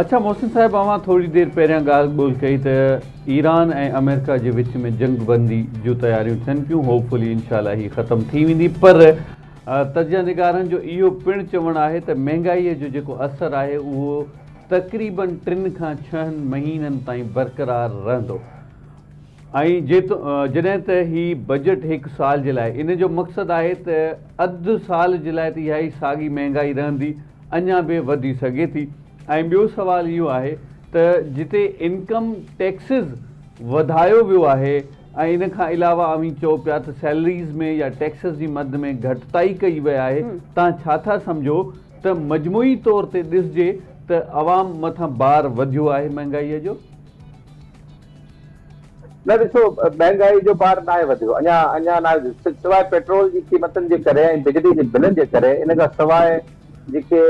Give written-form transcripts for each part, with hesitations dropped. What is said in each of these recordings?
अच्छा मोहसिन साहब, अवां थोड़ी देर पहिरियां ॻाल्हि ॿोल कई त ईरान ऐं अमेरिका जे विच में जंग बंदी जूं तयारियूं थियनि पियूं। होपफुली इनशाला ही ख़तमु थी वेंदी, पर तजनिगारनि जो इहो पिणु चवणु आहे त महांगाईअ जो जेको असरु आहे उहो तक़रीबन 3 खां 6 महीननि ताईं बरक़रार रहंदो। ऐं जॾहिं त ही बजट हिकु साल जे लाइ, इन जो मक़सदु आहे त अधु साल जे लाइ त इहा ई साॻी महांगाई रहंदी, अञा बि वधी सघे थी। ऐं ॿियो सुवाल इहो आहे त जिते इनकम टैक्सिस वधायो वियो आहे ऐं इन खां अलावा अवी चओ पिया त सैलरीज़ में या टैक्सिस जी मद में घटिताई कई वई आहे, तव्हां छा था सम्झो त मजमूई तौर ते ॾिसजे त अवाम मथां भार वधियो आहे महांगाईअ जो? न ॾिसो, महांगाई जो भार न आहे वधियो, अञा न, सवाइ पेट्रोल जी क़ीमतनि जे करे ऐं बिजली जे बिलनि जे करे। इन खां सवाइ जेके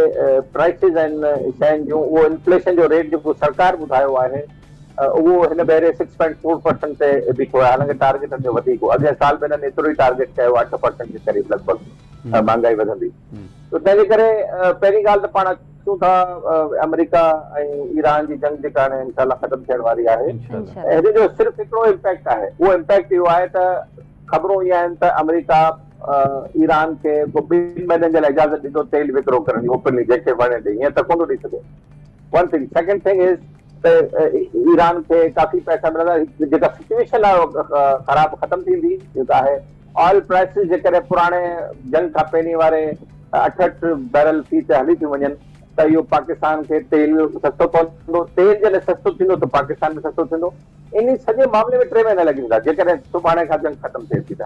प्राइसिस आहिनि शयुनि जूं, उहो इन्फ्लेशन जो रेट जेको सरकार ॿुधायो आहे उहो हिन भेरे 6.4% ते बीठो आहे, हालांकि टारगेट जो वधीक हो। अॻिले साल में हिननि एतिरो ई टारगेट कयो, 8% जे क़रीब लॻभॻि महांगाई वधंदी। त तंहिंजे करे पहिरीं ॻाल्हि त पाण अचूं था अमेरिका ऐं ईरान जी जंग जेका हाणे इनशाला ख़तमु थियण वारी आहे, हिन जो सिर्फ़ु हिकिड़ो इम्पैक्ट आहे। उहो इम्पैक्ट इहो आहे त ख़बरूं इहे आहिनि त अमेरिका ईरान खे 2 महीननि जे लाइ इजाज़त ॾींदो तेल विकिरो करण जी, ओपनली जंहिंखे वणे ॾे, हीअं त कोन थो ॾेई सघे। One thing. Second thing is त ईरान खे काफ़ी पैसा मिलंदा। जेका सिचुएशन आहे ख़राब ख़तमु थींदी, जेका आहे ऑयल प्राइसिस जे करे पुराणे जंग खां पहिरीं वारे 68 बैरल फी ते हली थियूं वञनि, त इहो पाकिस्तान खे तेल सस्तो पवंदो। तेल जॾहिं सस्तो थींदो त पाकिस्तान में सस्तो थींदो। इन सॼे मामले में 3 महीना लॻी वेंदा जेकॾहिं सुभाणे खां जंग ख़तमु थिए थी त।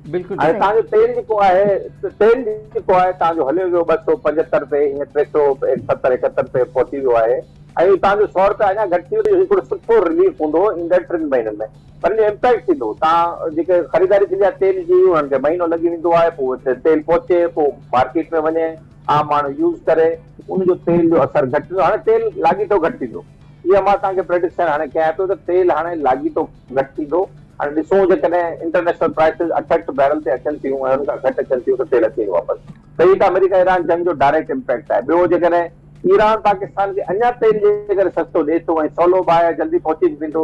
हाणे तव्हांजो तेल जेको आहे तव्हांजो हलियो वियो 275 ते, हीअं 370 71 ते पहुची वियो आहे, ऐं तव्हांजो 100 रुपया अञा घटि थी वियो। हिकिड़ो सुठो रिलीफ हूंदो ईंदड़ 3 महीननि में, पर इन जो इम्पैक्ट थींदो। तव्हां जेके ख़रीदारी थींदी आहे तेल जी, हुननि खे महीनो लॻी वेंदो आहे, पोइ तेल पहुचे, पोइ मार्केट में वञे, आम माण्हू यूज़ करे, उनजो तेल जो असरु घटि थींदो। हाणे तेल लाॻीतो घटि थींदो, इहा मां तव्हांखे प्रेडिक्शन हाणे कयां पियो त तेल हाणे लाॻीतो घटि थींदो। हाणे ॾिसूं जेकॾहिं इंटरनेशनल प्राइसिस 68 बैरल ते अचनि थियूं ऐं हुन खां घटि अचनि थियूं त तेल अचे वापसि, त हीअ त अमेरिका ईरान जंग जो डायरेक्ट इम्पैक्ट आहे। ॿियो, जेकॾहिं ईरान पाकिस्तान खे अञा तेल जे करे सस्तो ॾिए थो ऐं सवलो बाहि जल्दी पहुची वेंदो,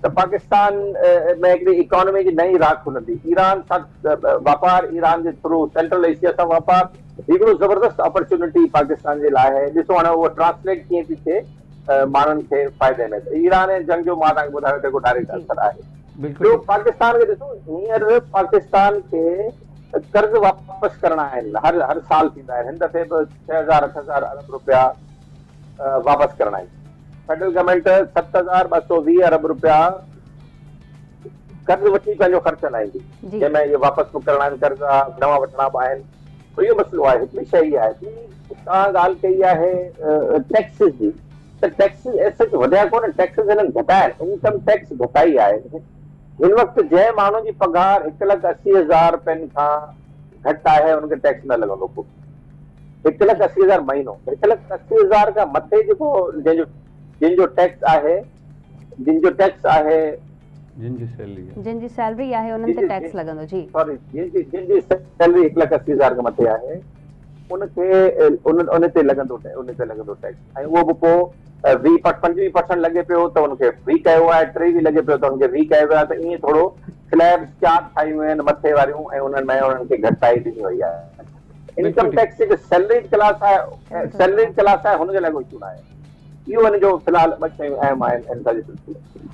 त पाकिस्तान में हिकिड़ी इकोनॉमी जी नई राह खुलंदी। ईरान सां वापारु, ईरान जे थ्रू सेंट्रल एशिया सां वापारु हिकिड़ो ज़बरदस्त अपॉर्चुनिटी पाकिस्तान जे लाइ आहे। ॾिसो हाणे उहो ट्रांसलेट कीअं थी थिए माण्हुनि खे फ़ाइदे में। ईरान ऐं जंग जो मां तव्हांखे ॿुधायो त हिकिड़ो डायरेक्ट असरु आहे। ॿियो, पाकिस्तान खे ॾिसो, हींअर पाकिस्तान खे कर्ज़ वापसि करणा आहिनि, हर साल थींदा आहिनि। हिन दफ़े बि 6,000-8,000 अरब रुपया वापसि करणा आहिनि। फेडरल गवर्नमेंट 7,220 अरब रुपया कर्ज़ वठी पंहिंजो ख़र्च हलाईंदी, जंहिंमें इहे वापसि करणा आहिनि कर्ज़, नवां वठणा बि आहिनि। इहो मसइलो आहे। हिकिड़ी शइ इहा आहे कि तव्हां ॻाल्हि कई आहे टैक्सिस जी, त टैक्सिस एसेट वधिया कोन्हे, टैक्सिस हिननि घटाया, इनकम टैक्स घटाई आहे। हिन वक़्तु जंहिं माण्हू जी पघार 1,80,000 रुपयनि खां घटि आहे, हुनखे टैक्स न लॻंदो को। 1,80,000 महीनो, 1,80,000 खां मथे जेको जंहिंजो टैक्स आहे, जिनजी सैलरी आहे उन्हनि ते टैक्स लॻंदो। जी सॉरी, जिनजी सैलरी 1,80,000 खां मथे आहे, उनखे उन ते लॻंदो टैक्स। ऐं उहो बि पोइ 25% लॻे पियो त हुनखे फ्री कयो आहे, 3 बि लॻे पियो त हुनखे फ्री कयो आहे। त ईअं थोरो स्लैब 4 ठाहियूं आहिनि मथे वारियूं, ऐं उन्हनि में उन्हनि खे घटिताई ॾिनी वई आहे। इनकम टैक्स जेके सैलरीड क्लास आहे हुनजे लाइ कोई इशू न आहे। इहो हिन जो फ़िलहाल 2 शयूं अहम आहिनि।